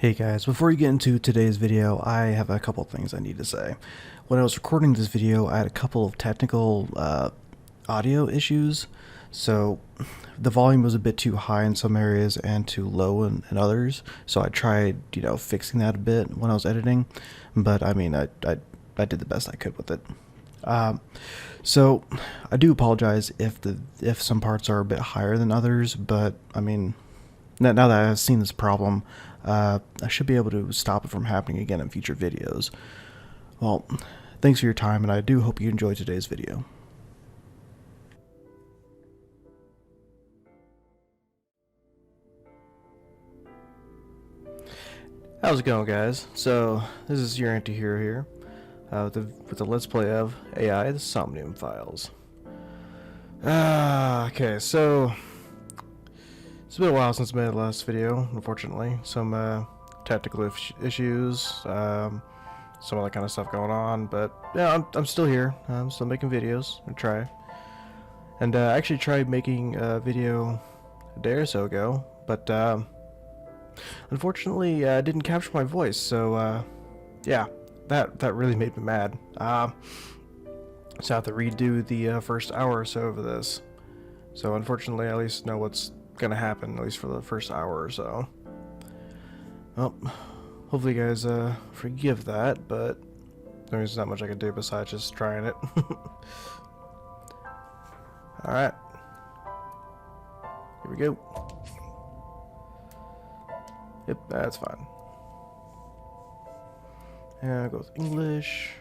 Hey guys, before you get into today's video, I have a couple things I need to say. When I was recording this video, I had a couple of technical audio issues, so the volume was a bit too high in some areas and too low in others, so I tried, fixing that a bit when I was editing, but I mean, I did the best I could with it. Um, so I do apologize if some parts are a bit higher than others, but I mean, now that I've seen this problem, I should be able to stop it from happening again in future videos. Well, thanks for your time, and I do hope you enjoyed today's video. How's it going, guys? So, this is your anti-hero here, with the Let's Play of AI, the Somnium Files. Okay, so it's been a while since I made the last video, unfortunately. Some technical issues, some other kind of stuff going on, but yeah, I'm still here. I'm still making videos. I try. And I actually tried making a video a day or so ago, but unfortunately I didn't capture my voice, so yeah, that really made me mad. So I have to redo the first hour or so of this. So unfortunately, I at least know what's gonna happen, at least for the first hour or so. Well, hopefully you guys forgive that, but there's not much I can do besides just trying it. Alright. Here we go. Yep, that's fine. And I'll go with English.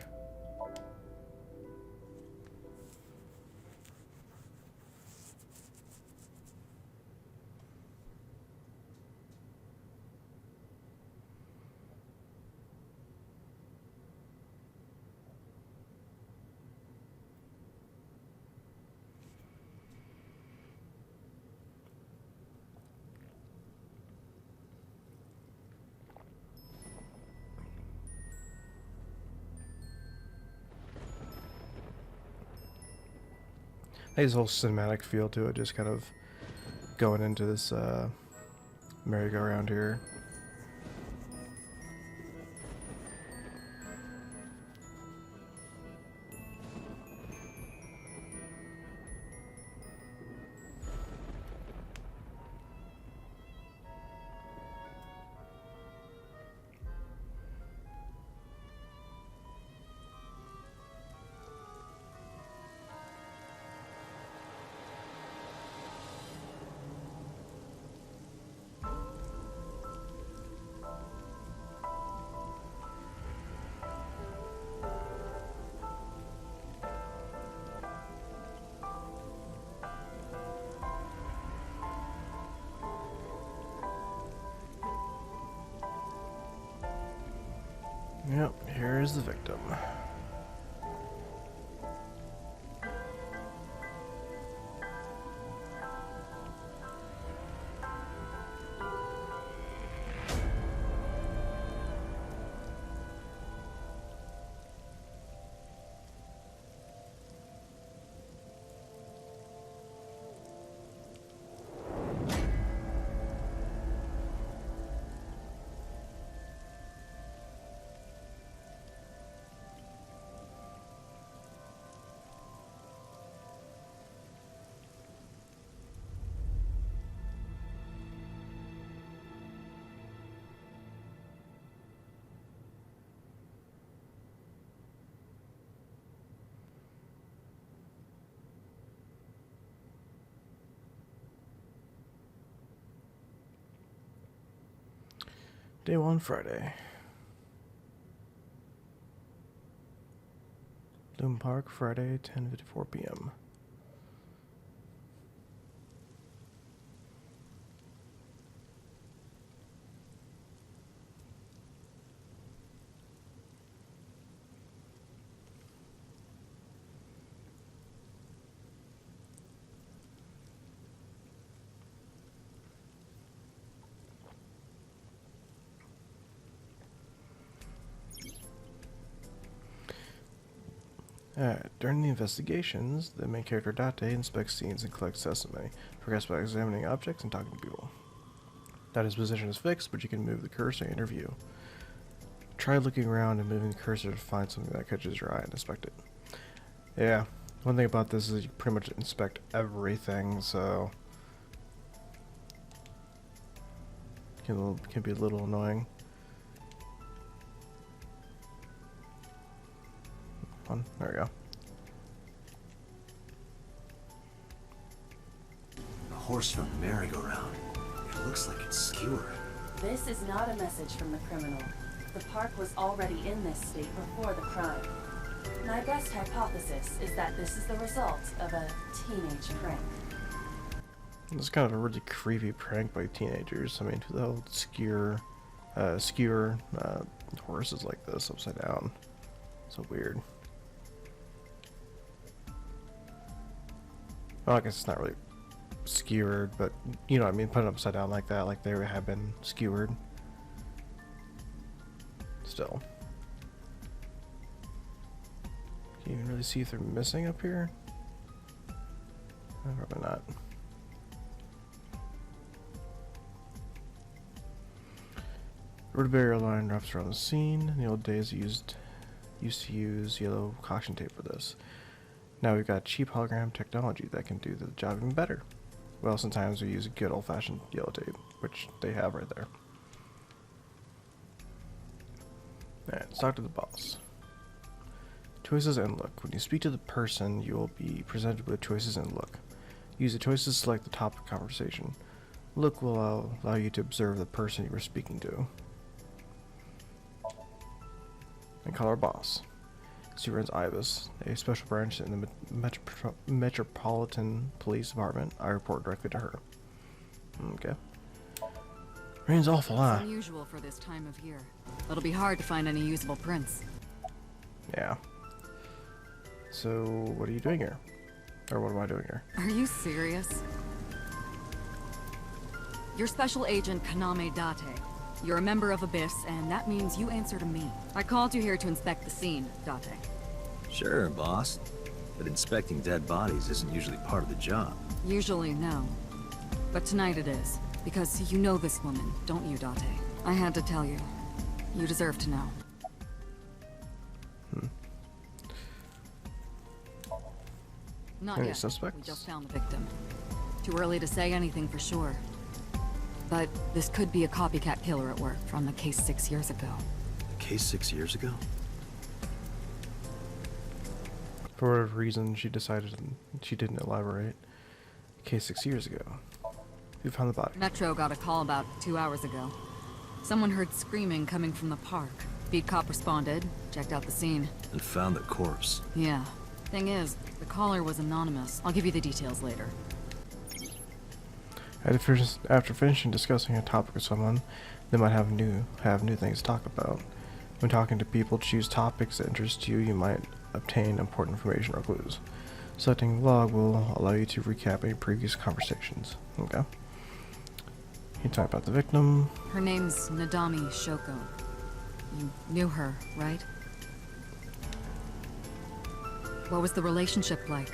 Has a whole cinematic feel to it, just kind of going into this merry-go-round here. Yep, here's the victim. Day 1, Friday. Loom Park, Friday, 10:54 p.m. During the investigations, the main character Date inspects scenes and collects testimony, progress by examining objects and talking to people. Now his position is fixed, but you can move the cursor in your view. Try looking around and moving the cursor to find something that catches your eye and inspect it. Yeah, one thing about this is you pretty much inspect everything, so can be a little annoying. There we go. A horse from the merry-go-round. It looks like it's skewered. This is not a message from the criminal. The park was already in this state before the crime. My best hypothesis is that this is the result of a teenage prank. It's kind of a really creepy prank by teenagers. I mean, who the hell would skewer horses like this upside down? So weird. Well, I guess it's not really skewered, but you know what I mean, put it upside down like that, like they have been skewered. Still. Can you even really see if they're missing up here? Probably not. Road barrier line wraps around the scene. In the old days, used to use yellow caution tape for this. Now we've got cheap hologram technology that can do the job even better. Well, sometimes we use good old-fashioned yellow tape, which they have right there. Alright, let's talk to the boss. Choices and look. When you speak to the person, you will be presented with choices and look. Use the choices to select the topic of conversation. Look will allow you to observe the person you are speaking to. And call our boss. She runs IBIS, a special branch in the Metropolitan Police Department. I report directly to her. Okay. Rain's awful, huh? It's unusual for this time of year. It'll be hard to find any usable prints. Yeah. So, what are you doing here? Or what am I doing here? Are you serious? You're Special Agent Kaname Date. You're a member of Abyss, and that means you answer to me. I called you here to inspect the scene, Date. Sure, boss. But inspecting dead bodies isn't usually part of the job. Usually, no. But tonight it is. Because you know this woman, don't you, Date? I had to tell you. You deserve to know. Not Any yet. suspects? We just found the victim. Too early to say anything for sure. But this could be a copycat killer at work from the case 6 years ago. A case 6 years ago? For whatever reason, she decided she didn't elaborate. Case 6 years ago. Who found the body? Metro got a call about 2 hours ago. Someone heard screaming coming from the park. Beat cop responded, checked out the scene. And found the corpse. Yeah. Thing is, the caller was anonymous. I'll give you the details later. After finishing discussing a topic with someone, they might have new things to talk about. When talking to people, choose topics that interest you. You might obtain important information or clues. Selecting log will allow you to recap any previous conversations. Okay. You talk about the victim. Her name's Nadami Shoko. You knew her, right? What was the relationship like?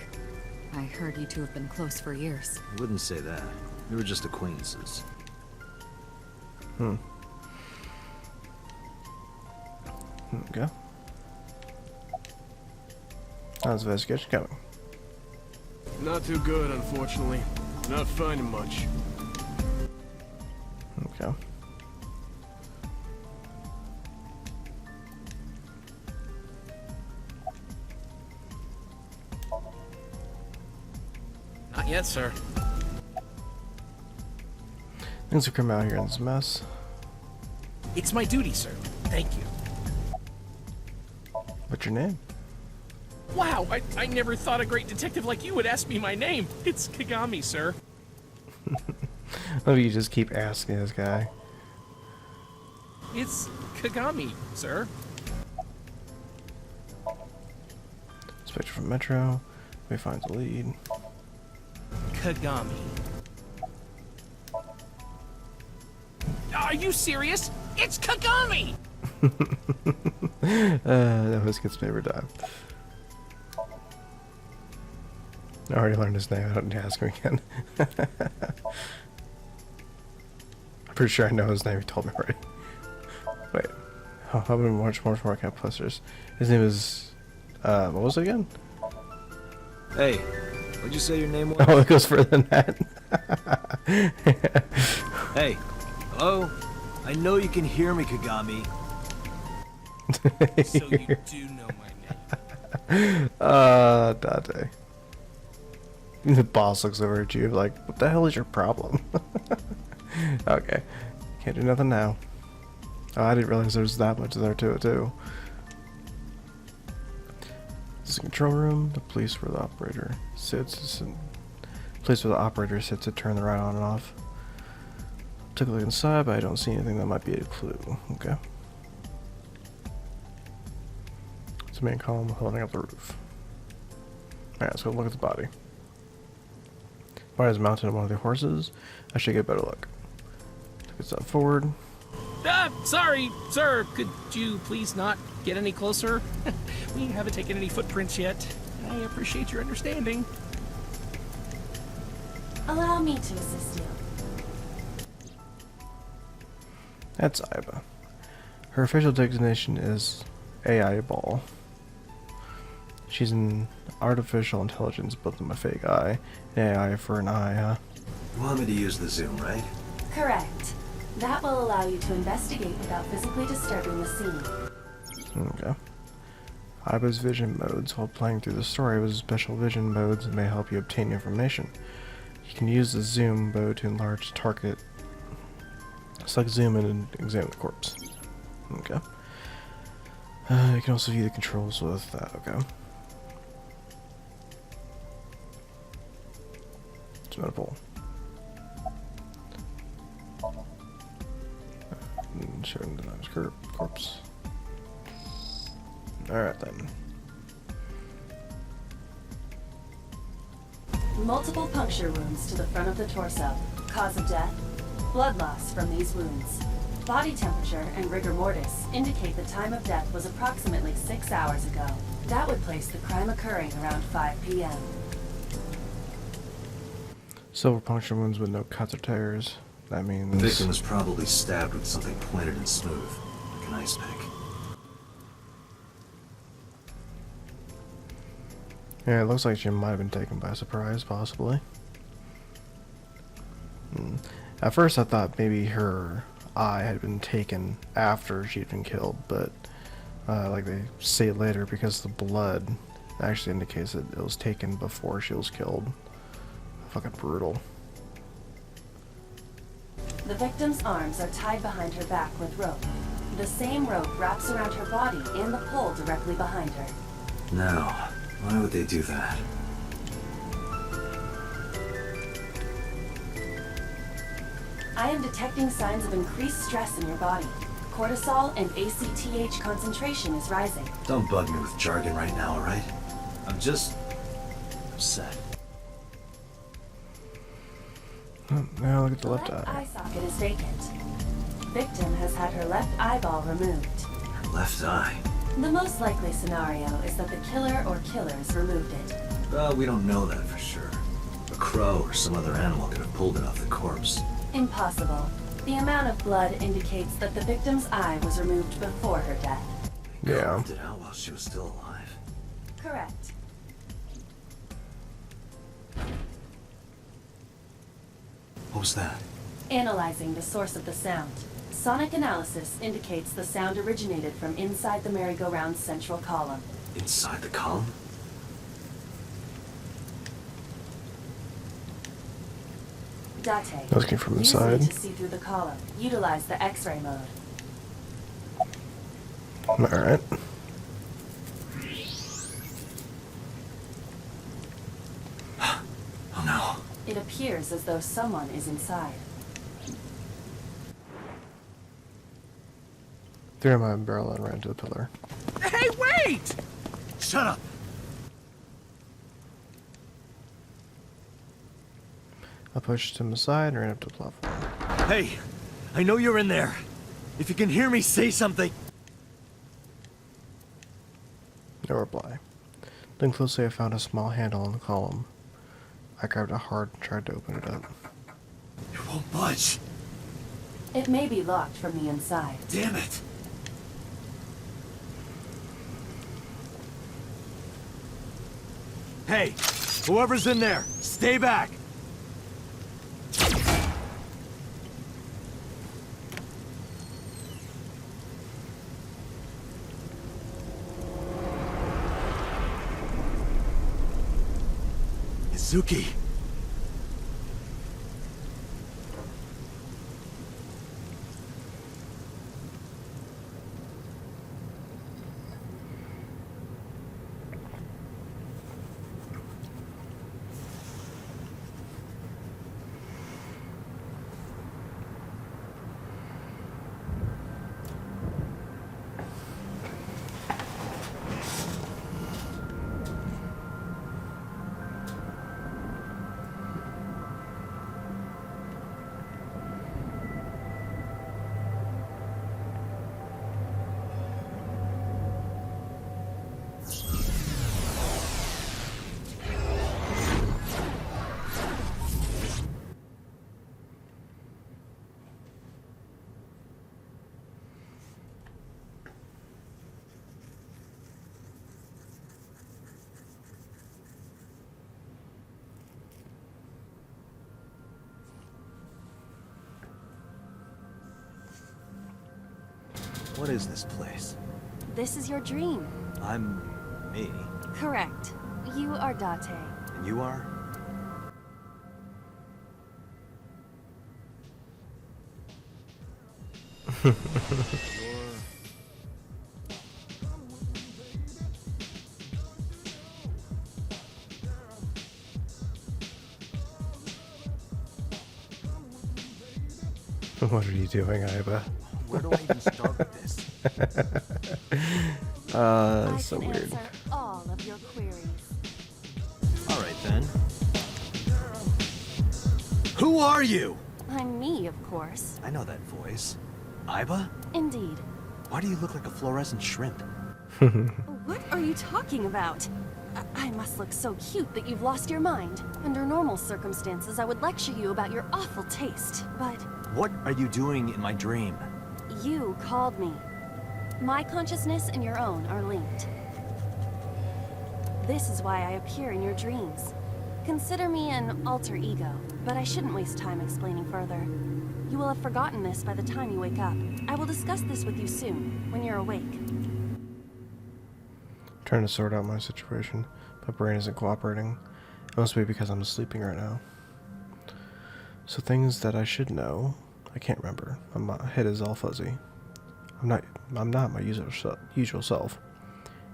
I heard you two have been close for years. I wouldn't say that. We were just acquaintances. Okay. How's the investigation going? Not too good, unfortunately. Not finding much. Okay. Not yet, sir. Things have come out here in this mess. It's my duty, sir. Thank you. What's your name? Wow, I never thought a great detective like you would ask me my name. It's Kagami, sir. Maybe you just keep asking this guy. It's Kagami, sir. Inspector from Metro. We find the lead. Kagami. Are you serious? It's Kagami! That was Kid's favorite time. I already learned his name. I don't need to ask him again. Pretty sure I know his name. He told me already. Wait. How many much more cat posters? His name is what was it again? Hey, what'd you say your name was? Oh, it goes further than that. Hey, hello? I know you can hear me, Kagami. So you do know my name. Dante. The boss looks over at you like, what the hell is your problem? Okay. Can't do nothing now. Oh, I didn't realize there's that much there to it, too. This is the control room, the place where the operator sits. Place where the operator sits to turn the ride on and off. Took a look inside, but I don't see anything that might be a clue. Okay. It's the main column holding up the roof. Alright, let's go look at the body. Body is mounted on one of the horses. I should get a better look. Take a step forward. Sorry, sir. Could you please not get any closer? We haven't taken any footprints yet. I appreciate your understanding. Allow me to assist you. That's Iva. Her official designation is AI Ball. She's an artificial intelligence built in a fake eye. An AI for an eye, huh? You want me to use the zoom, right? Correct. That will allow you to investigate without physically disturbing the scene. Okay. Iva's vision modes. While playing through the story with special vision modes that may help you obtain information. You can use the zoom mode to enlarge the target. Select zoom in and examine the corpse. Okay. You can also view the controls with that. Okay. It's not a pole. Showing the corpse. Alright then. Multiple puncture wounds to the front of the torso. Cause of death? Blood loss from these wounds. Body temperature and rigor mortis indicate the time of death was approximately 6 hours ago. That would place the crime occurring around 5 p.m. Silver puncture wounds with no cuts or tears. That means... The victim was probably stabbed with something pointed and smooth, like an ice pick. Yeah, it looks like she might have been taken by surprise, possibly. At first I thought maybe her eye had been taken after she'd been killed, but like they say later, because the blood actually indicates that it was taken before she was killed. Fucking brutal. The victim's arms are tied behind her back with rope. The same rope wraps around her body and the pole directly behind her. Now, why would they do that? I am detecting signs of increased stress in your body. Cortisol and ACTH concentration is rising. Don't bug me with jargon right now, alright? I'm just... upset. Now look at the The left left eye. eye socket is vacant. Victim has had her left eyeball removed. Her left eye. The most likely scenario is that the killer or killers removed it. Well, we don't know that for sure. A crow or some other animal could have pulled it off the corpse. Impossible. The amount of blood indicates that the victim's eye was removed before her death. Yeah. Carved it out while she was still alive. Correct. What was that? Analyzing the source of the sound. Sonic analysis indicates the sound originated from inside the merry-go-round's central column. Inside the column? Date. Looking from Use inside. me to see through the column. Utilize the X-ray mode. Alright. Oh no. It appears as though someone is inside. Threw my umbrella and ran to the pillar. Hey, wait! Shut up! I pushed him aside and ran up to the platform. Hey! I know you're in there! If you can hear me, say something! No reply. Then closely I found a small handle on the column. I grabbed it hard and tried to open it up. It won't budge. It may be locked from the inside. Damn it! Hey! Whoever's in there, stay back! Izuki! What is this place? This is your dream. I'm... me. Correct. You are Date. And you are? What are you doing, Aiba? Where do I even start with this? I So can weird. answer all of your queries. Alright then. Who are you? I'm me, of course. I know that voice. Aiba? Indeed. Why do you look like a fluorescent shrimp? What are you talking about? I must look so cute that you've lost your mind. Under normal circumstances, I would lecture you about your awful taste, but What are you doing in my dream? you called me. My consciousness and your own are linked. This is why I appear in your dreams. Consider me an alter ego, but I shouldn't waste time explaining further. You will have forgotten this by the time you wake up. I will discuss this with you soon, when you're awake. Trying to sort out my situation. My brain isn't cooperating. It must be because I'm sleeping right now. So things that I should know, I can't remember. My head is all fuzzy. I'm not my usual self.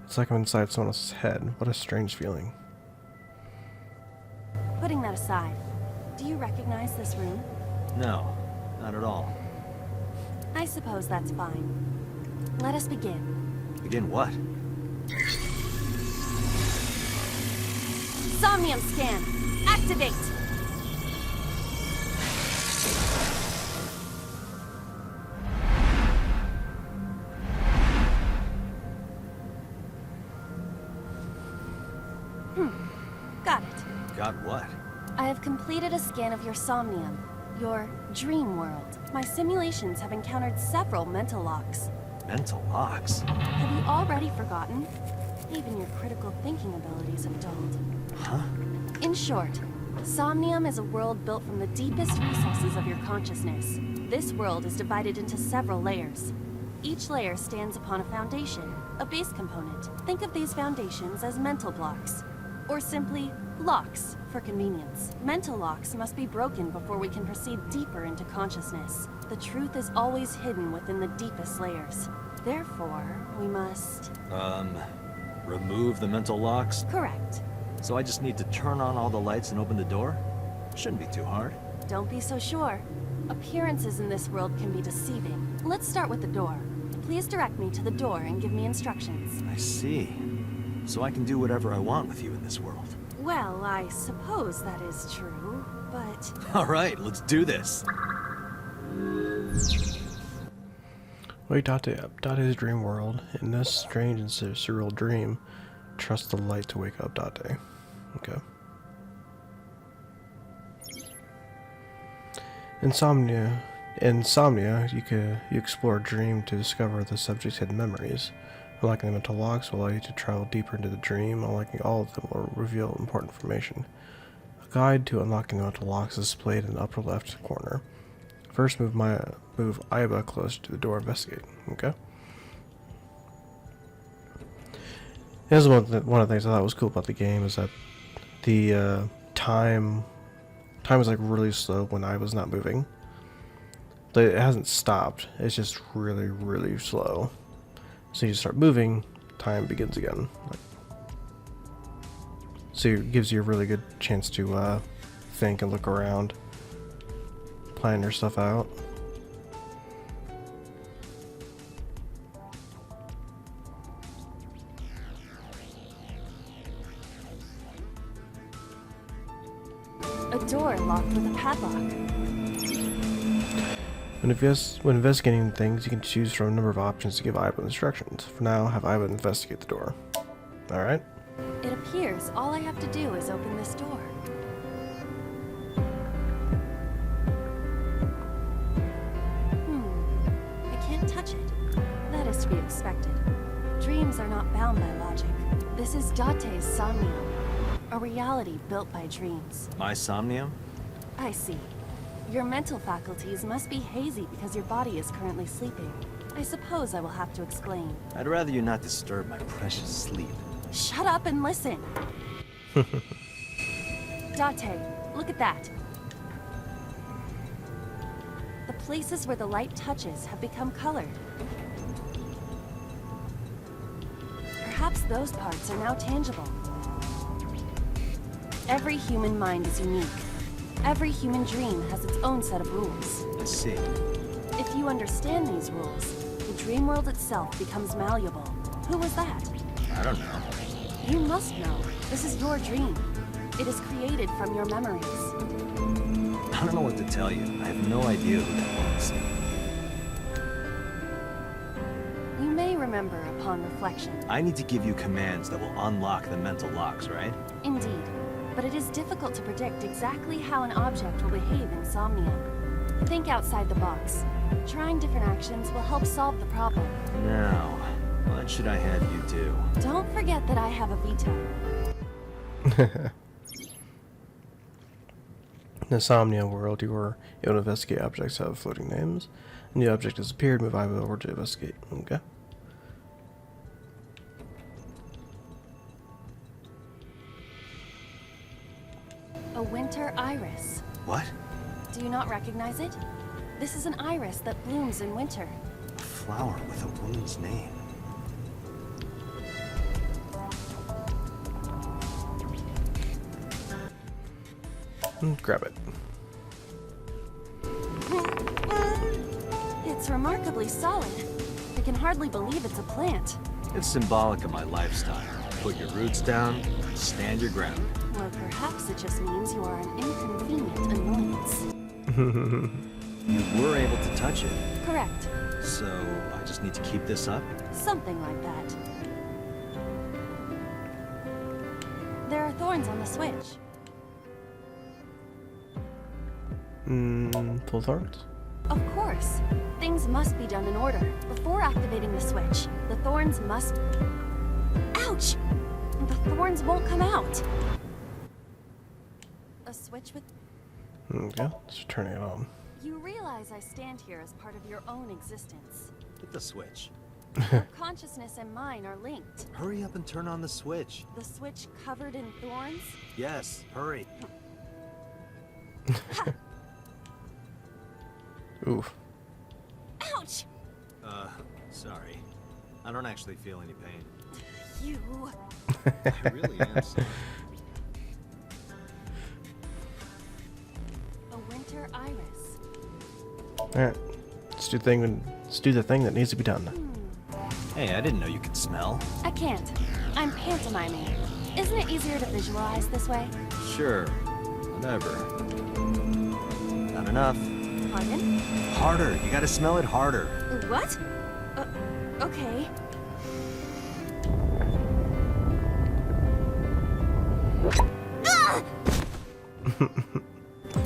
It's like I'm inside someone else's head. What a strange feeling. Putting that aside, do you recognize this room? No, not at all. I suppose that's fine. Let us begin. Begin what? Somnium scan! Activate! Got it. Got what? I have completed a scan of your somnium, your dream world. My simulations have encountered several mental locks. Mental locks? Have you already forgotten? Even your critical thinking abilities have dulled. Huh? In short, Somnium is a world built from the deepest recesses of your consciousness. This world is divided into several layers. Each layer stands upon a foundation, a base component. Think of these foundations as mental blocks, or simply locks for convenience. Mental locks must be broken before we can proceed deeper into consciousness. The truth is always hidden within the deepest layers. Therefore, we must... Remove the mental locks? Correct. So I just need to turn on all the lights and open the door? Shouldn't be too hard. Don't be so sure. Appearances in this world can be deceiving. Let's start with the door. Please direct me to the door and give me instructions. I see. So I can do whatever I want with you in this world. Well, I suppose that is true, but... Alright, let's do this. Wake Date's dream world. In this strange and surreal dream, trust the light to wake up Date. Okay. Insomnia In Insomnia, you explore a dream to discover the subject's hidden memories. Unlocking the mental locks will allow you to travel deeper into the dream. Unlocking all of them will reveal important information. A guide to unlocking the mental locks is displayed in the upper left corner. First, move Iba closer to the door. Investigate. Okay. This is one of the things I thought was cool about the game is that the time was like really slow when I was not moving. But it hasn't stopped. It's just really, really slow. So you start moving, time begins again. So it gives you a really good chance to think and look around, plan your stuff out. A door locked with a padlock. When investigating things, you can choose from a number of options to give Iba instructions. For now, have Iba investigate the door. Alright. It appears all I have to do is open this door. I can't touch it. That is to be expected. Dreams are not bound by logic. This is Date's Somnium, a reality built by dreams. My Somnium? I see. Your mental faculties must be hazy because your body is currently sleeping. I suppose I will have to explain. I'd rather you not disturb my precious sleep. Shut up and listen! Date, look at that. The places where the light touches have become colored. Perhaps those parts are now tangible. Every human mind is unique. Every human dream has its own set of rules. I see. If you understand these rules, the dream world itself becomes malleable. Who was that? I don't know. You must know. This is your dream. It is created from your memories. I don't know what to tell you. I have no idea who that was. You may remember upon reflection. I need to give you commands that will unlock the mental locks, right? Indeed. But it is difficult to predict exactly how an object will behave in Somnium. Think outside the box. Trying different actions will help solve the problem. Now, what should I have you do? Don't forget that I have a veto. In the Somnia world, you were able to investigate objects that have floating names. When the object disappeared, move Iba over to investigate. Okay. A winter iris. What? Do you not recognize it? This is an iris that blooms in winter. A flower with a woman's name. Grab it. It's remarkably solid. I can hardly believe it's a plant. It's symbolic of my lifestyle. Put your roots down, stand your ground. Or perhaps it just means you are an inconvenient annoyance. You were able to touch it, Correct. so I just need to keep this up? Something like that. There are thorns on the switch. Pull thorns? Of course. Things must be done in order. Before activating the switch, the thorns must... Ouch! The thorns won't come out. A switch with... Okay, let's turn it on. You realize I stand here as part of your own existence. Hit the switch. Your consciousness and mine are linked. Hurry up and turn on the switch. The switch covered in thorns? Yes, hurry. Oof. Ouch! Sorry. I don't actually feel any pain. You... I really am sorry. A winter iris. Alright. Let's do the thing that needs to be done. Hey, I didn't know you could smell. I can't. I'm pantomiming. Isn't it easier to visualize this way? Sure. Whatever. Not enough. Pardon? Harder. You gotta smell it harder. What? Okay. Ah!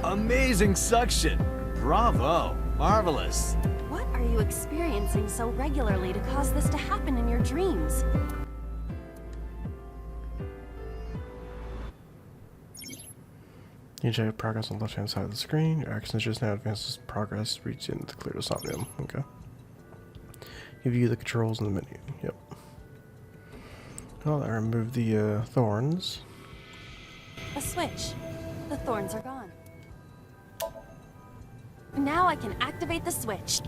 Amazing suction. Bravo. Marvelous. What are you experiencing so regularly to cause this to happen in your dreams? You check progress on the left-hand side of the screen. Your action just now advances progress, reaching the clear to Somnium. Okay. You view the controls in the menu. Yep. Well, I removed the thorns. A switch. The thorns are gone. Now I can activate the switch.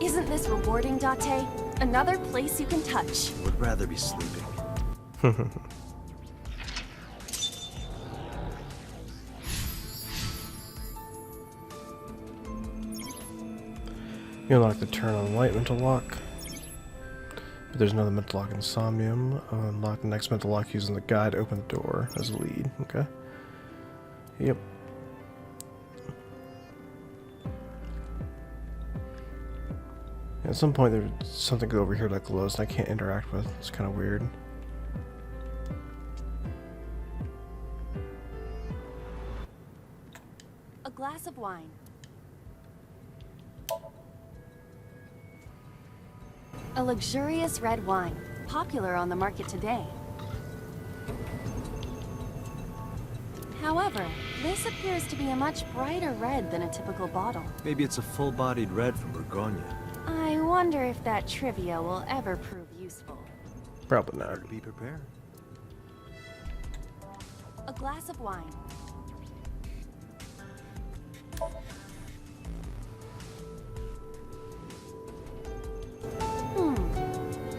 Isn't this rewarding, Date? Another place you can touch. Would rather be sleeping. You unlock the turn on light mental lock. But there's another mental lock in Somnium. Unlock the next mental lock using the guide to open the door as a lead. Okay. Yep. At some point there's something over here that glows and I can't interact with. It's kind of weird. A glass of wine. A luxurious red wine, popular on the market today. However, this appears to be a much brighter red than a typical bottle. Maybe it's a full-bodied red from Bourgogne. I wonder if that trivia will ever prove useful. Probably not. Better be prepared. A glass of wine.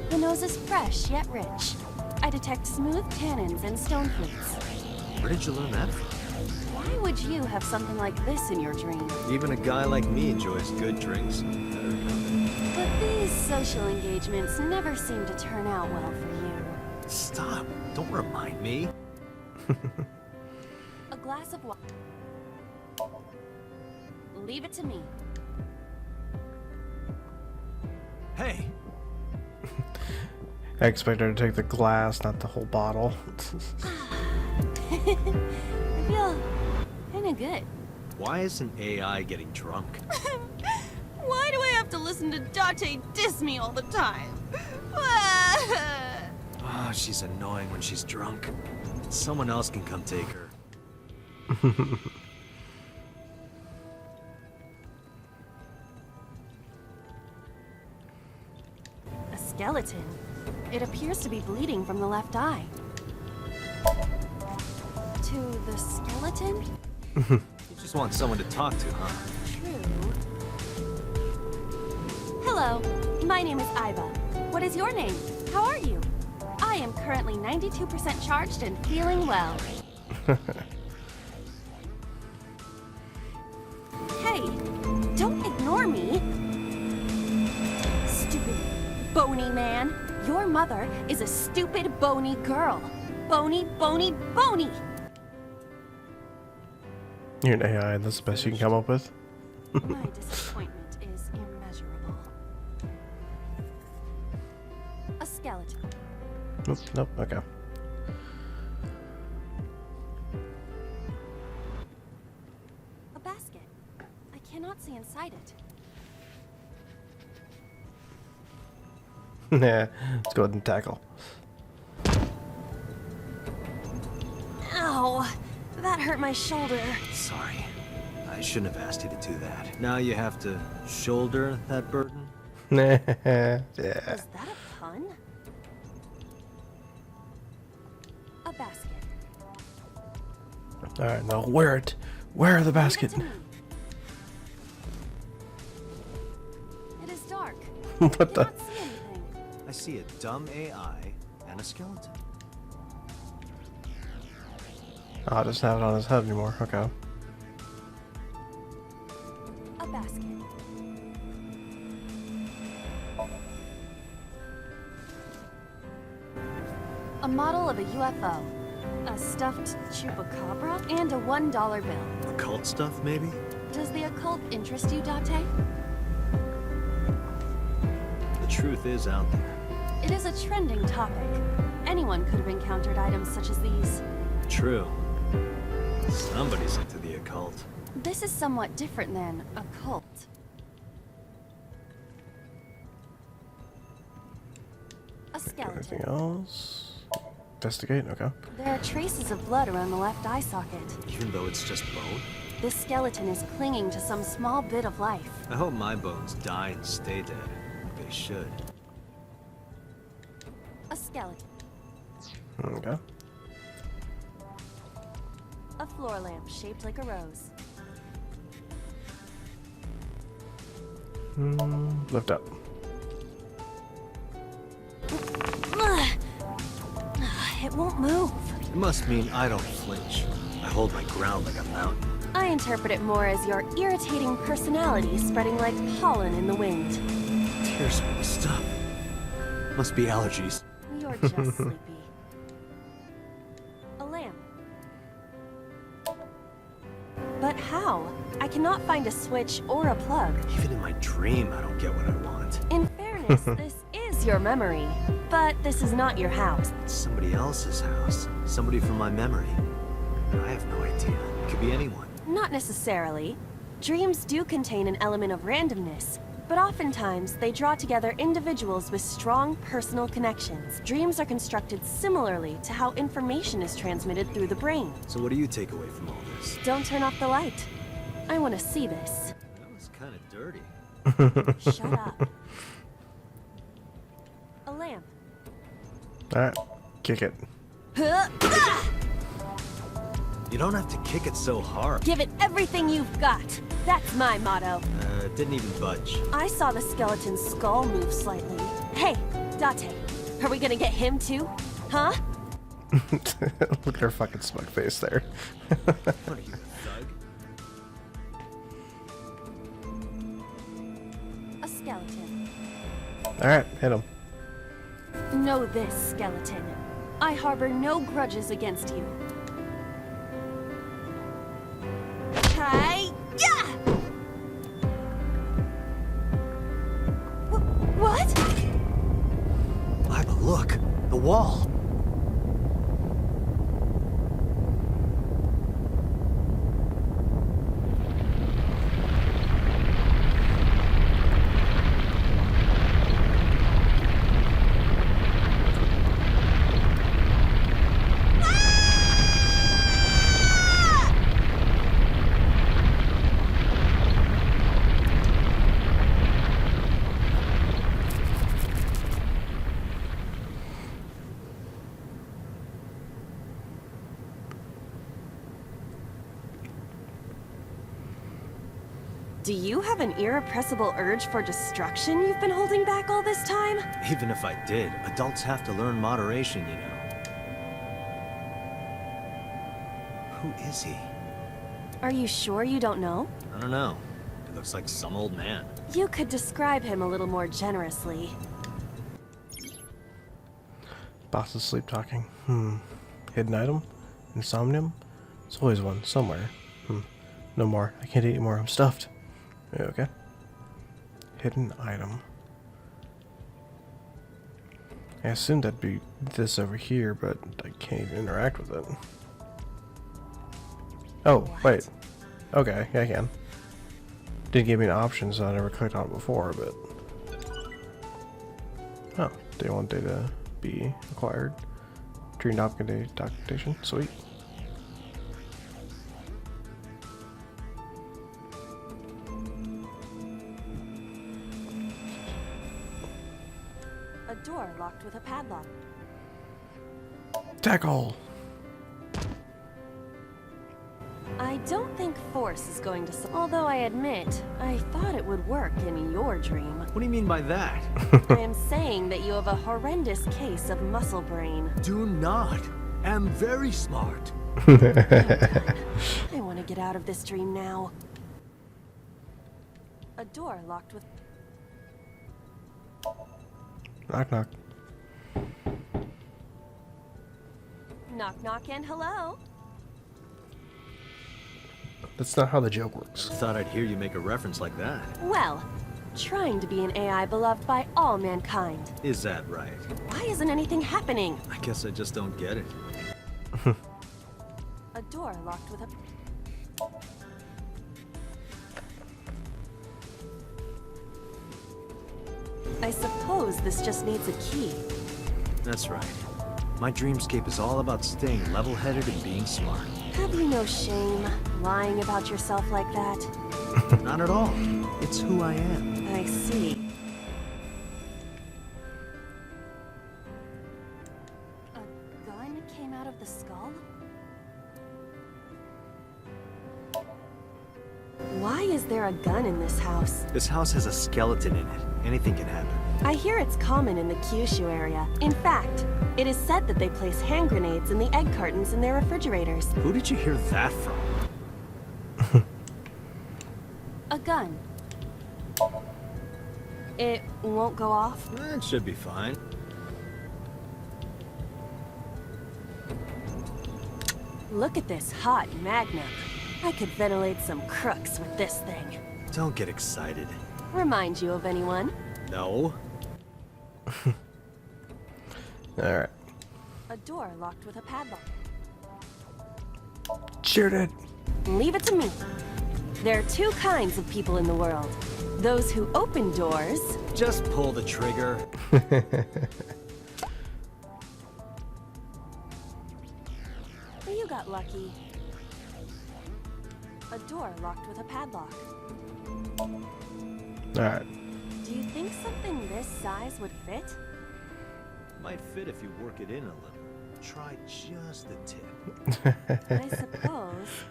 The nose is fresh yet rich. I detect smooth tannins and stone fruits. Where did you learn that from? Why would you have something like this in your dream? Even a guy like me enjoys good drinks and better company. But these social engagements never seem to turn out well for you. Stop. Don't remind me. A glass of wine. Leave it to me. Hey. I expect her to take the glass, not the whole bottle. I feel kinda good. Why isn't AI getting drunk? Why do I have to listen to Date diss me all the time? Oh, she's annoying when she's drunk. Someone else can come take her. A skeleton. It appears to be bleeding from the left eye. To the skeleton? You just want someone to talk to, huh? True. Hello, my name is Iva. What is your name? How are you? I am currently 92% charged and feeling well. Hey, don't ignore me. Stupid, bony man. Your mother is a stupid, bony girl. Bony, bony, bony. You're an AI, and that's the best you can come up with? My disappointment is immeasurable. A skeleton. Nope, nope, okay. A basket. I cannot see inside it. Nah, let's go ahead and tackle. Ow! That hurt my shoulder. Sorry. I shouldn't have asked you to do that. Now you have to shoulder that burden? Yeah. Was that a pun? A basket. Alright, now wear it. Wear the basket. Leave it to me. It is dark. What I the? cannot see anything. I see a dumb AI and a skeleton. Oh, it doesn't have it on his head anymore. Okay. A basket. A model of a UFO. A stuffed chupacabra and a $1 bill. Occult stuff, maybe? Does the occult interest you, Date? truth is out there. It is a trending topic. Anyone could have encountered items such as these. True. Somebody's into the occult. This is somewhat different than a cult. A Anything skeleton. else? Investigate? Okay. There are traces of blood around the left eye socket. Even though it's just bone? This skeleton is clinging to some small bit of life. I hope my bones die and stay dead. They should. A skeleton. Okay. A floor lamp shaped like a rose. Lift up. It won't move. It must mean I don't flinch. I hold my ground like a mountain. I interpret it more as your irritating personality spreading like pollen in the wind. Tears won't stop. Must be allergies. You're just sleepy. A lamp. But how? I cannot find a switch or a plug. Even in my dream, I don't get what I want. In fairness, this is your memory. But this is not your house. It's somebody else's house. Somebody from my memory. And I have no idea. It could be anyone. Not necessarily. Dreams do contain an element of randomness, but oftentimes they draw together individuals with strong personal connections. Dreams are constructed similarly to how information is transmitted through the brain. So what do you take away from all this? Don't turn off the light. I want to see this. That was kind of dirty. Shut up. A lamp. Alright. Kick it. You don't have to kick it so hard. Give it everything you've got. That's my motto. It didn't even budge. I saw the skeleton's skull move slightly. Hey, Date, are we gonna get him too? Huh? Look at her fucking smug face there. What are you, a thug? A skeleton. Alright, hit him. Know this, skeleton. I harbor no grudges against you. Hi-ya! What? But look, the wall. Do you have an irrepressible urge for destruction you've been holding back all this time? Even if I did, adults have to learn moderation, you know. Who is he? Are you sure you don't know? I don't know. He looks like some old man. You could describe him a little more generously. Boss is sleep talking. Hidden item? Insomnium? There's always one, somewhere. No more. I can't eat anymore. I'm stuffed. Yeah, okay. Hidden item. I assumed that'd be this over here, but I can't even interact with it. Oh, wait. Okay, yeah, I can. Didn't give me an option, so I never clicked on it before, but... Oh, day 1 data be acquired. Dream documentation, sweet. A door locked with a padlock. Tackle! I don't think force is going to although I admit, I thought it would work in your dream. What do you mean by that? I am saying that you have a horrendous case of muscle brain. Do not. Am very smart. I want to get out of this dream now. A door locked with... Knock knock. Knock knock and hello. That's not how the joke works. Thought I'd hear you make a reference like that. Well, trying to be an AI beloved by all mankind. Is that right? Why isn't anything happening? I guess I just don't get it. A door locked with a... I suppose this just needs a key. That's right. My dreamscape is all about staying level-headed and being smart. Have you no shame lying about yourself like that? Not at all. It's who I am. I see. A gun came out of the skull? Why is there a gun in this house? This house has a skeleton in it. Anything can happen. I hear it's common in the Kyushu area. In fact, it is said that they place hand grenades in the egg cartons in their refrigerators. Who did you hear that from? A gun. It won't go off? It should be fine. Look at this hot magnet. I could ventilate some crooks with this thing. Don't get excited. Remind you of anyone? No. Alright. A door locked with a padlock. Shoot it! Leave it to me. There are two kinds of people in the world. Those who open doors. Just pull the trigger. You got lucky. A door locked with a padlock. Alright. Do you think something this size would fit? Might fit if you work it in a little. Try just the tip. I suppose.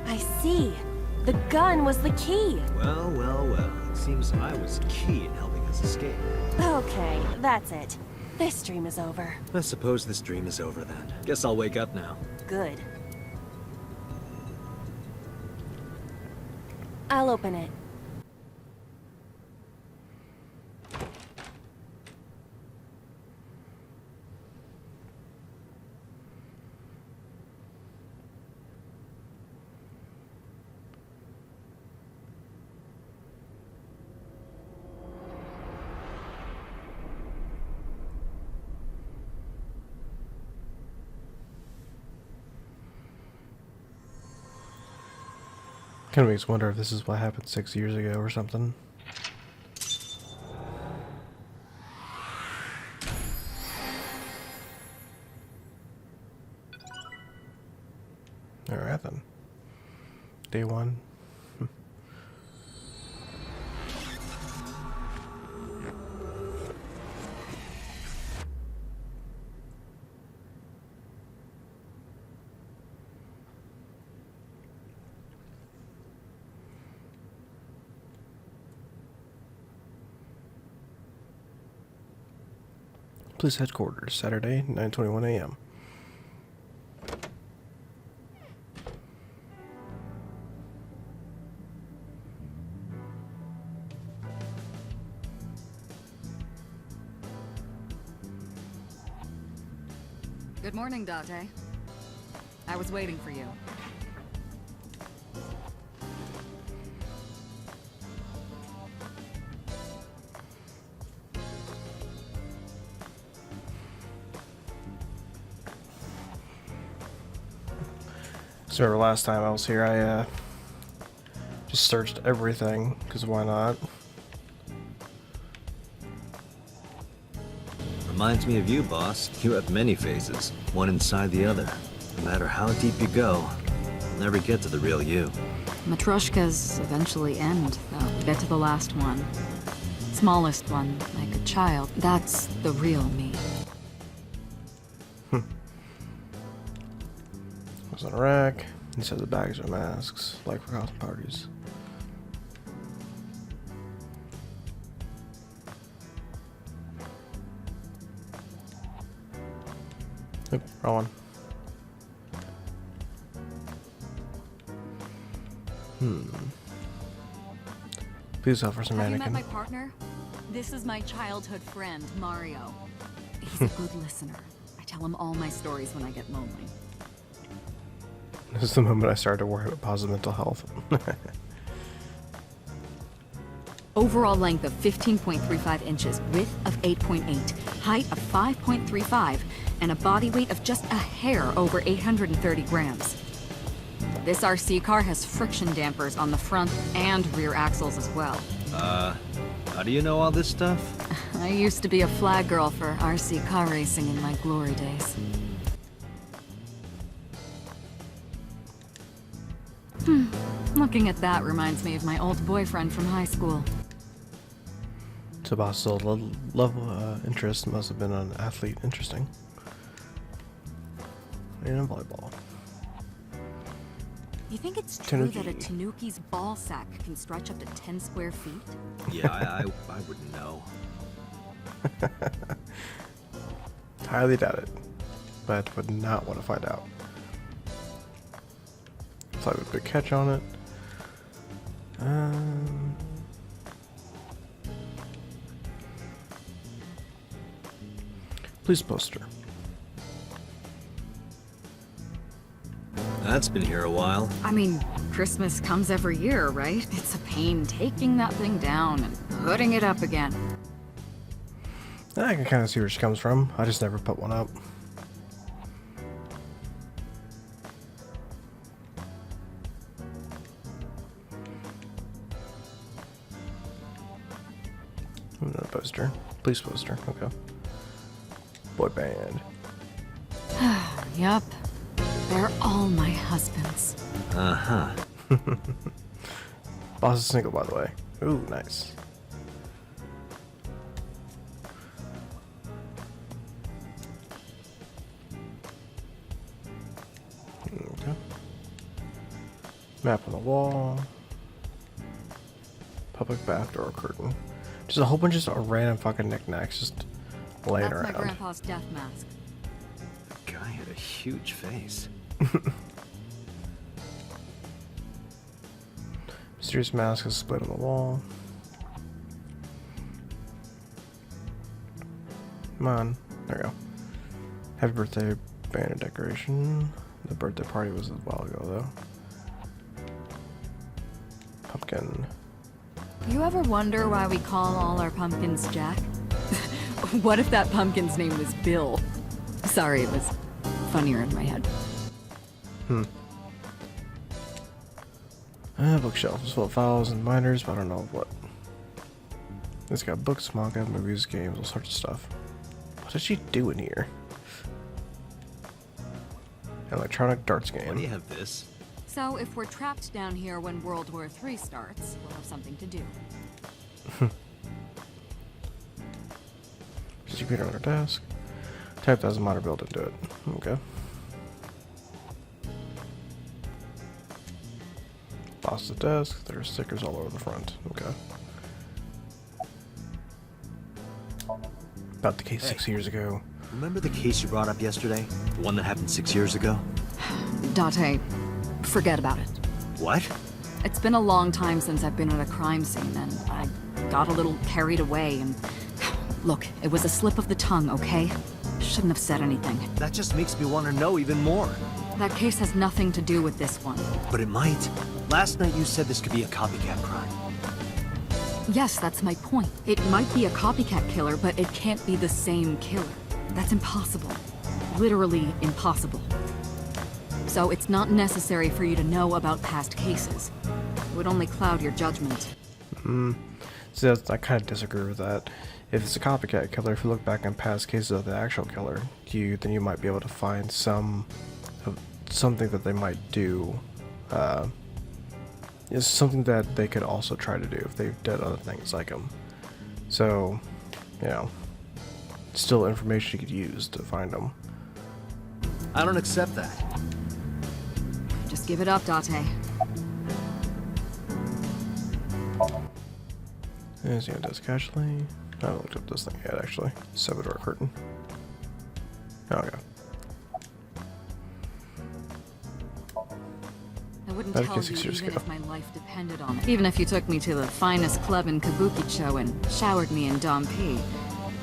I see. The gun was the key. Well, well, well. It seems I was key in helping us escape. Okay, that's it. This dream is over. I suppose this dream is over then. Guess I'll wake up now. Good. I'll open it. Kind of makes me wonder if this is what happened 6 years ago or something. Alright then. Day one. Police headquarters, Saturday, 9:21 a.m. Good morning, Date. I was waiting for you. So remember last time I was here, I just searched everything, because why not? Reminds me of you, boss. You have many phases, one inside the other. No matter how deep you go, you'll never get to the real you. Matryoshkas eventually end, though. Get to the last one. Smallest one, like a child. That's the real me. Was on a rack. He said the bags are masks, like for costume parties. Oop, wrong one. Please offer some Have you mannequin. met my partner? This is my childhood friend, Mario. He's a good listener. I tell him all my stories when I get lonely. This is the moment I started to worry about positive mental health. Overall length of 15.35 inches, width of 8.8, height of 5.35, and a body weight of just a hair over 830 grams. This RC car has friction dampers on the front and rear axles as well. How do you know all this stuff? I used to be a flag girl for RC car racing in my glory days. Looking at that reminds me of my old boyfriend from high school. So boss, level interest must have been an athlete. Interesting. And volleyball. You think it's true that a Tanuki. tanuki's ball sack can stretch up to 10 square feet? Yeah, I wouldn't know. Highly doubt it, but would not want to find out. Let's have a big catch on it. Police poster. That's been here a while. I mean, Christmas comes every year, right? It's a pain taking that thing down and putting it up again. I can kind of see where she comes from. I just never put one up. Another poster. Police poster. Okay. Boy band. Yup. They're all my husbands. Uh-huh. Boss is single, by the way. Ooh, nice. Okay. Map on the wall. Public bath door curtain. Just a whole bunch of random fucking knickknacks just laying That's around. my grandpa's death mask. The guy had a huge face. Mysterious mask is split on the wall. Come on. There we go. Happy birthday banner decoration. The birthday party was a while ago, though. Pumpkin. You ever wonder why we call all our pumpkins Jack? What if that pumpkin's name was Bill? Sorry, it was funnier in my head. Bookshelf is full of files and minors, but I don't know what. It's got books, manga, movies, games, all sorts of stuff. What did she do in here? An electronic darts Why do game. you have this? So if we're trapped down here when World War III starts, we'll have something to do. Just computer on her desk. Type has a monitor built into it. Okay. Boss's desk. There are stickers all over the front. Okay. About the case 6 years ago. Remember the case you brought up yesterday? The one that happened 6 years ago? Date, forget about it. What? It's been a long time since I've been at a crime scene, and I got a little carried away, and... Look, it was a slip of the tongue, okay? Shouldn't have said anything. That just makes me want to know even more. That case has nothing to do with this one. But it might. Last night you said this could be a copycat crime. Yes, that's my point. It might be a copycat killer, but it can't be the same killer. That's impossible. Literally impossible. So it's not necessary for you to know about past cases. It would only cloud your judgment. See, I kind of disagree with that. If it's a copycat killer, if you look back on past cases of the actual killer, then you might be able to find something that they might do. Is something that they could also try to do if they've done other things like them. So, you know, still information you could use to find them. I don't accept that. Just give it up, Date. There's the desk casually. I haven't looked up this thing yet, actually. 7-door curtain. Oh, okay. I wouldn't That tell case you 6 years even ago. if my life depended on it. Even if you took me to the finest club in Kabukicho and showered me in Dom P.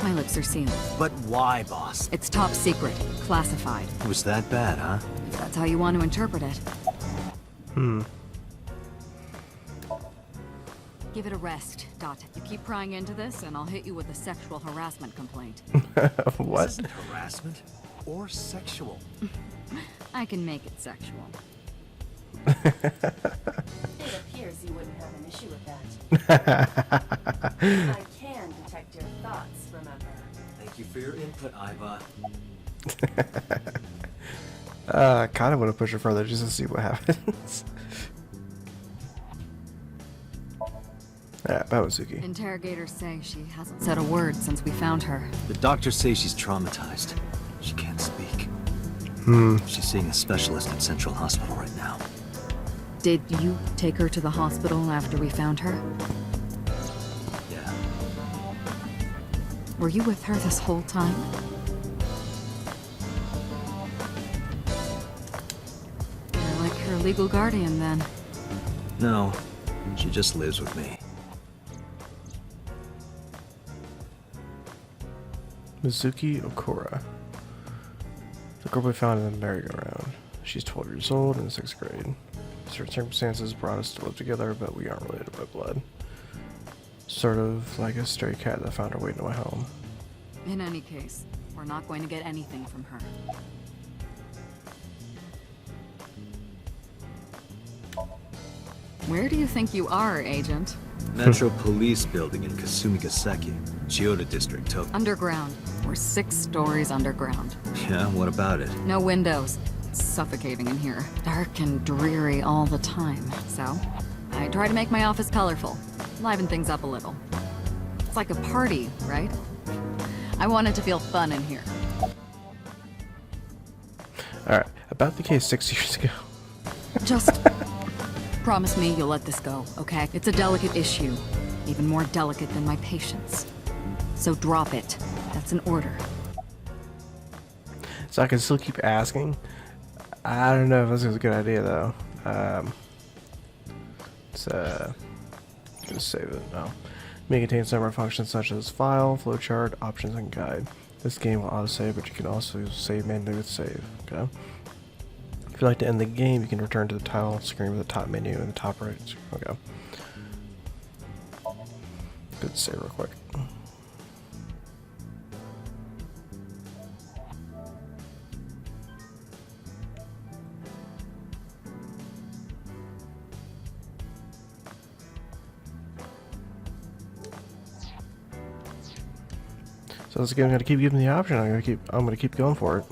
My lips are sealed. But why, boss? It's top secret, classified. It was that bad, huh? If that's how you want to interpret it. Give it a rest, Dot. You keep prying into this, and I'll hit you with a sexual harassment complaint. What? This isn't harassment or sexual. I can make it sexual. It appears you wouldn't have an issue with that. I can detect your thoughts, remember? Thank you for your input, Iva. Kind of want to push her further just to see what happens. Yeah, Bawazuki. Interrogators say she hasn't said a word since we found her. The doctors say she's traumatized. She can't speak. She's seeing a specialist at Central Hospital right now. Did you take her to the hospital after we found her? Yeah. Were you with her this whole time? You're like her legal guardian, then. No, she just lives with me. Mizuki Okura. The girl we found in the merry-go-round. She's 12 years old in 6th grade. Certain circumstances brought us to live together, but we aren't related by blood. Sort of like a stray cat that found her way to my home. In any case, we're not going to get anything from her. Where do you think you are, Agent? Metro Police Building in Kasumigaseki, Chiyoda District, Tokyo. Underground. We're 6 stories underground. Yeah, what about it? No windows. It's suffocating in here. Dark and dreary all the time. So, I try to make my office colorful. Liven things up a little. It's like a party, right? I want it to feel fun in here. Alright, about the case 6 years ago. Just promise me you'll let this go, okay? It's a delicate issue. Even more delicate than my patience. So drop it. That's an order. So I can still keep asking. I don't know if this is a good idea though. Just save it. No. May contain several functions such as file, flowchart, options, and guide. This game will autosave, but you can also save manually with save. Okay. If you'd like to end the game, you can return to the title screen with the top menu in the top right. Okay. Good save real quick. So this game, I'm gonna keep giving the option. I'm gonna keep going for it.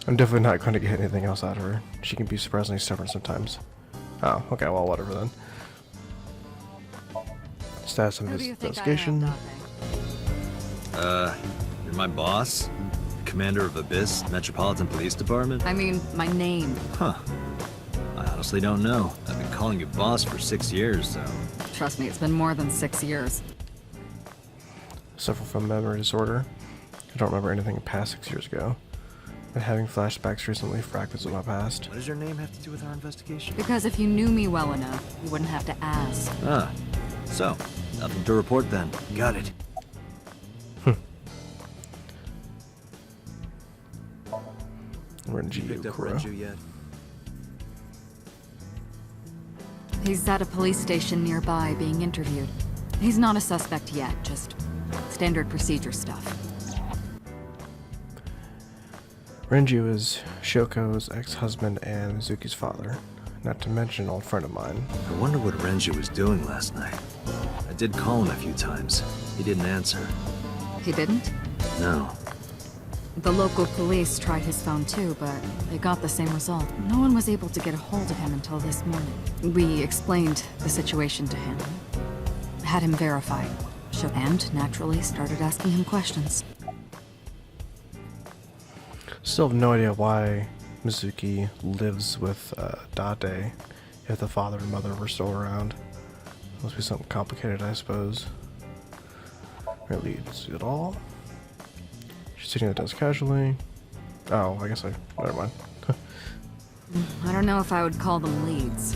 I'm definitely not going to get anything else out of her. She can be surprisingly stubborn sometimes. Oh, okay, well, whatever then. Status of Who do this you think investigation. I am, You're my boss? Commander of Abyss Metropolitan Police Department? I mean, my name. Huh. I honestly don't know. I've been calling you boss for 6 years, so... Trust me, it's been more than 6 years. Suffer from memory disorder. I don't remember anything past 6 years ago. Been having flashbacks recently, fragments of my past. What does your name have to do with our investigation? Because if you knew me well enough, you wouldn't have to ask. Ah. So, nothing to report then. Got it. Renji Picked up Ukura. Renju yet? He's at a police station nearby being interviewed. He's not a suspect yet, just standard procedure stuff. Renju is Shoko's ex-husband and Mizuki's father, not to mention an old friend of mine. I wonder what Renju was doing last night. I did call him a few times. He didn't answer. He didn't? No. The local police tried his phone too, but they got the same result. No one was able to get a hold of him until this morning. We explained the situation to him, had him verified, and naturally started asking him questions. Still have no idea why Mizuki lives with Date if the father and mother were still around. Must be something complicated, I suppose. Right, leads at all. She's sitting at the desk casually. Oh, I guess never mind. I don't know if I would call them leads.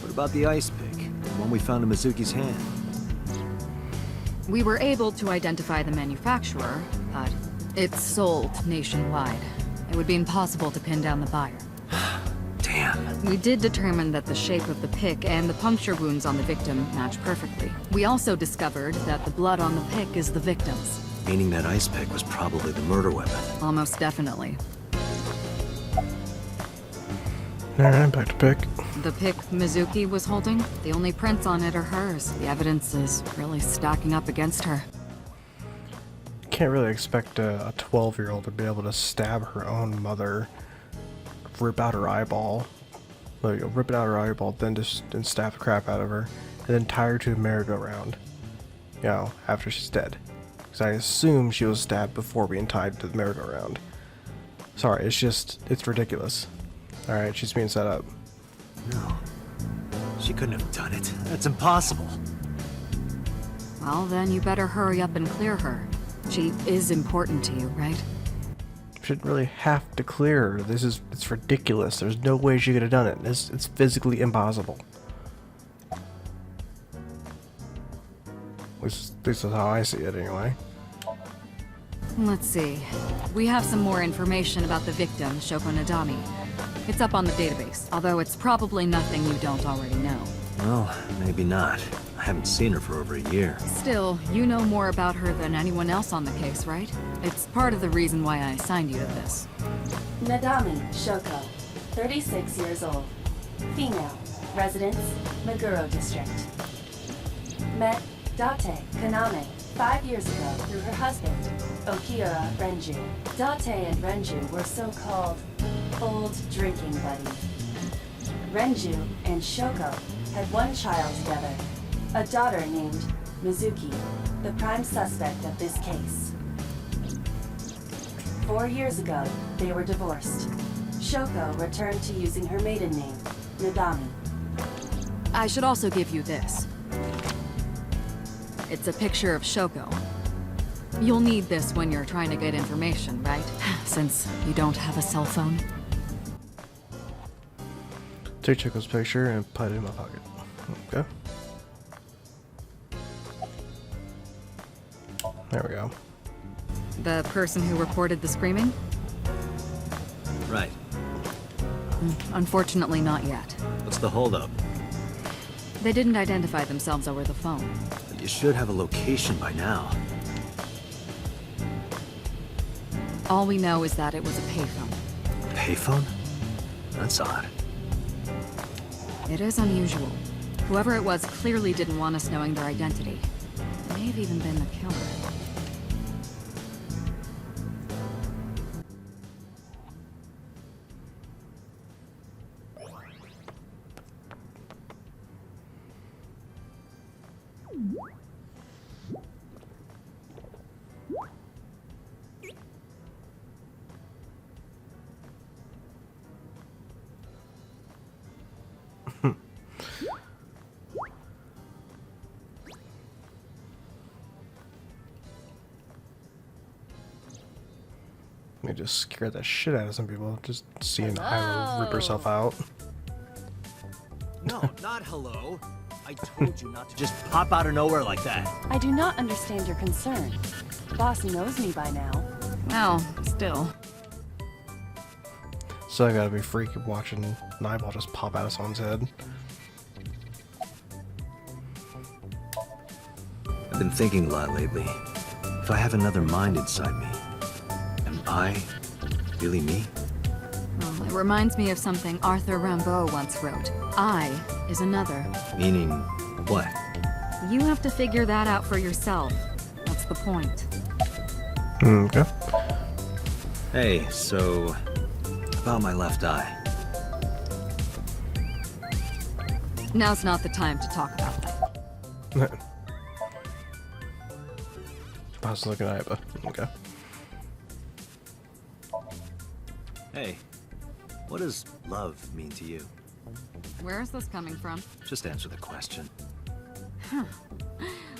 What about the ice pick? The one we found in Mizuki's hand? We were able to identify the manufacturer, but it's sold nationwide. It would be impossible to pin down the buyer. Damn. We did determine that the shape of the pick and the puncture wounds on the victim match perfectly. We also discovered that the blood on the pick is the victim's. Meaning that ice pick was probably the murder weapon. Almost definitely. Alright, back to pick. The pick Mizuki was holding, the only prints on it are hers. The evidence is really stacking up against her. Can't really expect a 12-year-old to be able to stab her own mother, rip out her eyeball, like rip it out her eyeball, then stab the crap out of her, and then tie her to a merry-go-round. You know, after she's dead. Because I assume she was stabbed before being tied to the merry-go-round. Sorry, it's ridiculous. Alright, she's being set up. No. She couldn't have done it. That's impossible. Well, then you better hurry up and clear her. She is important to you, right? Shouldn't really have to clear her. It's ridiculous. There's no way she could have done it. It's physically impossible. At least this is how I see it, anyway. Let's see. We have some more information about the victim, Shoko Nadami. It's up on the database, although it's probably nothing you don't already know. Well, maybe not. I haven't seen her for over a year. Still, you know more about her than anyone else on the case, right? It's part of the reason why I assigned you to this. Nadami Shoko, 36 years old. Female. Residence, Meguro District. Met Date Kaname 5 years ago through her husband, Okira Renju. Date and Renju were so-called old drinking buddies. Renju and Shoko had one child together, a daughter named Mizuki, the prime suspect of this case. 4 years ago, they were divorced. Shoko returned to using her maiden name, Nadami. I should also give you this. It's a picture of Shoko. You'll need this when you're trying to get information, right? Since you don't have a cell phone. Take Choco's picture and put it in my pocket. Okay. There we go. The person who reported the screaming? Right. Unfortunately, not yet. What's the holdup? They didn't identify themselves over the phone. You should have a location by now. All we know is that it was a payphone. Payphone? That's odd. It is unusual. Whoever it was clearly didn't want us knowing their identity. It may have even been the killer. May just scare the shit out of some people. Just seeing her rip herself out. No, not hello. I told you not to just pop out of nowhere like that. I do not understand your concern. Boss knows me by now. Well, still. So I gotta be freaky watching an eyeball just pop out of someone's head. I've been thinking a lot lately. If I have another mind inside me, am I really me? Well, it reminds me of something Arthur Rimbaud once wrote. I is another. Meaning what? You have to figure that out for yourself. That's the point. Okay. Hey, so about my left eye. Now's not the time to talk about that. I was looking at it, but okay. Hey, what does love mean to you? Where is this coming from? Just answer the question.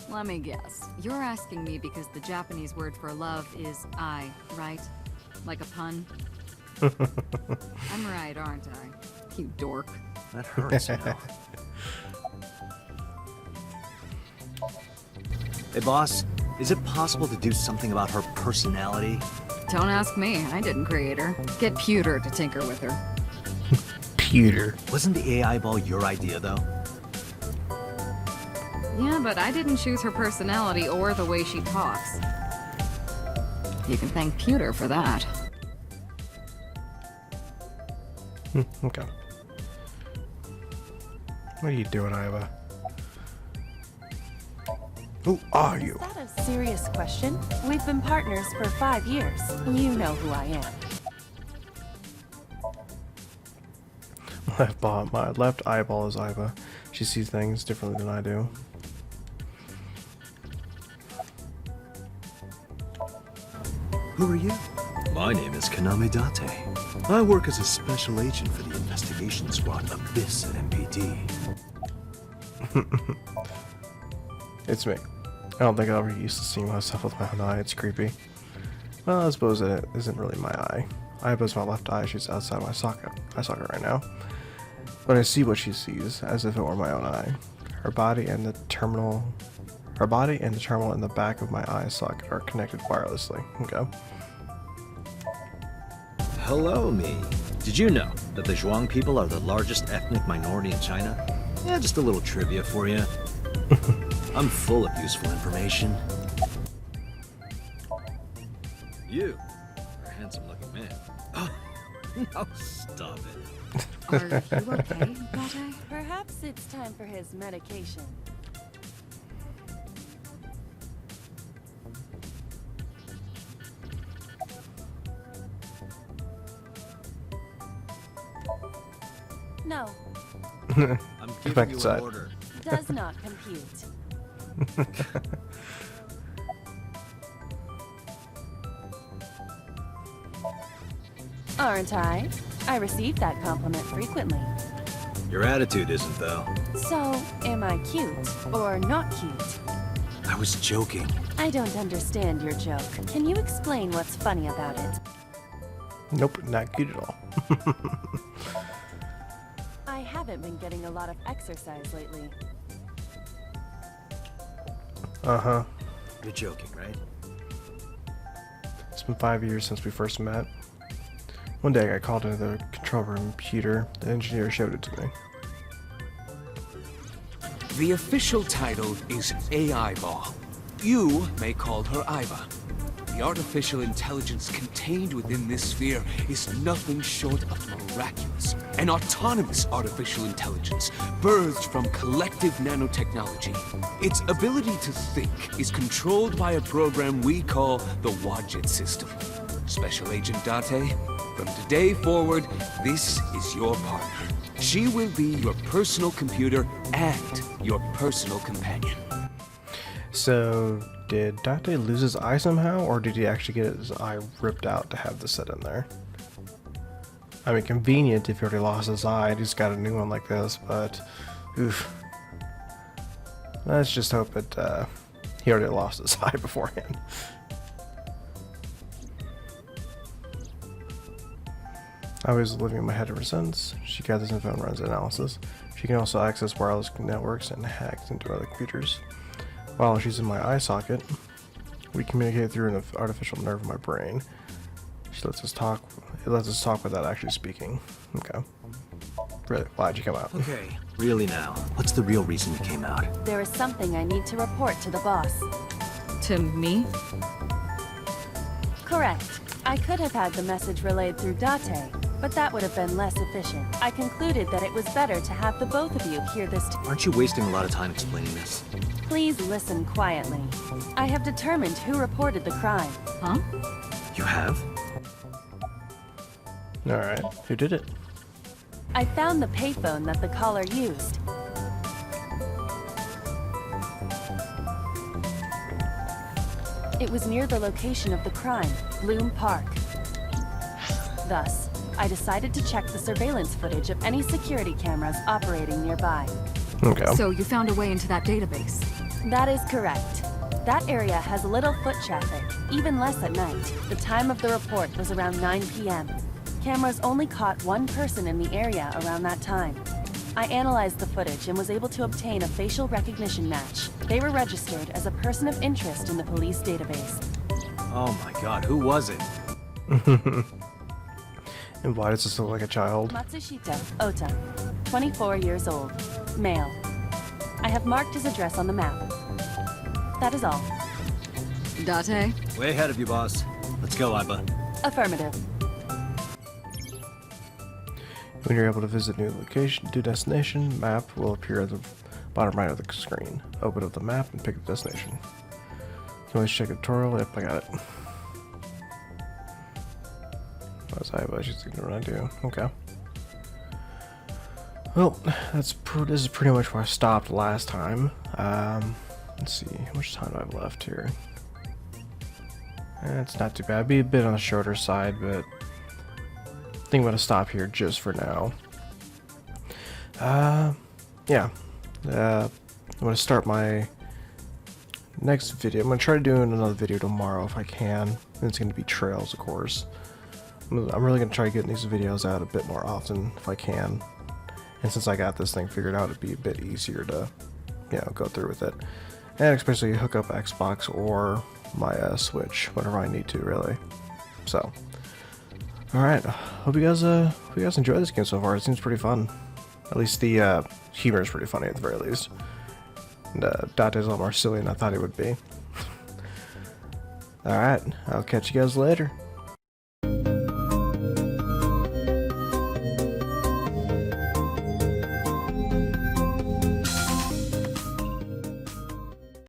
Let me guess. You're asking me because the Japanese word for love is I, right? Like a pun? I'm right, aren't I? You dork. That hurts, you know. Hey, boss, is it possible to do something about her personality? Don't ask me. I didn't create her. Get Pewter to tinker with her. Pewter. Wasn't the AI ball your idea, though? Yeah, but I didn't choose her personality or the way she talks. You can thank Pewter for that. Okay. What are you doing, Iva? Who are you? Is that a serious question? We've been partners for 5 years. You know who I am. My left eyeball is Iva. She sees things differently than I do. Who are you? My name is Kaname Date. I work as a special agent for the investigation squad of this MPD. It's me. I don't think I'll ever used to see myself with my own eye. It's creepy. Well, I suppose it isn't really my eye. Iva's my left eye. She's outside my socket. Eye socket right now. But I see what she sees, as if it were my own eye. Her body and the terminal in the back of my eye socket are connected wirelessly. Okay. Hello, me. Did you know that the Zhuang people are the largest ethnic minority in China? Yeah, just a little trivia for you. I'm full of useful information. You are a handsome-looking man. Oh, no, stop it. Are you okay, Date? Perhaps it's time for his medication. No, I'm Go back giving you inside. an order. does not compute. Aren't I? I receive that compliment frequently. Your attitude isn't, though. So, am I cute or not cute? I was joking. I don't understand your joke. Can you explain what's funny about it? Nope, not cute at all. I haven't been getting a lot of exercise lately. Uh-huh. You're joking, right? It's been 5 years since we first met. One day I got called into the control room computer. The engineer showed it to me. The official title is AI Ball. You may call her Iva. The artificial intelligence contained within this sphere is nothing short of miraculous. An autonomous artificial intelligence birthed from collective nanotechnology. Its ability to think is controlled by a program we call the Wadjet system. Special Agent Date, from today forward, this is your partner. She will be your personal computer and your personal companion. So, did Date lose his eye somehow, or did he actually get his eye ripped out to have this set in there? I mean, convenient if he already lost his eye and he's got a new one like this, but oof. Let's just hope that he already lost his eye beforehand. I was living in my head ever since. She gathers info and runs analysis. She can also access wireless networks and hack into other computers. While she's in my eye socket, we communicate through an artificial nerve in my brain. She lets us talk. It lets us talk without actually speaking. Okay. Really? Why'd you come out? Okay, really now. What's the real reason you came out? There is something I need to report to the boss. To me? Correct. I could have had the message relayed through Date, but that would have been less efficient. I concluded that it was better to have the both of you hear this. Aren't you wasting a lot of time explaining this? Please listen quietly. I have determined who reported the crime. Huh? You have? Alright. Who did it? I found the payphone that the caller used. It was near the location of the crime, Bloom Park. Thus, I decided to check the surveillance footage of any security cameras operating nearby. Okay. So you found a way into that database. That is correct. That area has little foot traffic, even less at night. The time of the report was around 9 p.m. Cameras only caught one person in the area around that time. I analyzed the footage and was able to obtain a facial recognition match. They were registered as a person of interest in the police database. Oh my god, who was it? And why does this look like a child? Matsushita Ota, 24 years old, male. I have marked his address on the map. That is all. Date? Way ahead of you, boss. Let's go, Iba. Affirmative. When you're able to visit new location to destination, map will appear at the bottom right of the screen. Open up the map and pick a destination. You can always check a tutorial. Yep, I got it. What's Iba? She's gonna run to. Okay. Well, this is pretty much where I stopped last time. Let's see, how much time do I have left here? It's not too bad. It'd be a bit on the shorter side, but I think I'm gonna stop here just for now. Yeah. I'm gonna start my next video. I'm gonna try to do another video tomorrow if I can. And it's gonna be trails, of course. I'm really gonna try getting these videos out a bit more often if I can. And since I got this thing figured out, it'd be a bit easier to, you know, go through with it. And especially hook up Xbox or my Switch whenever I need to, really. So, alright, hope you guys enjoy this game so far. It seems pretty fun. At least the humor is pretty funny at the very least. And Date is a lot more silly than I thought he would be. Alright, I'll catch you guys later.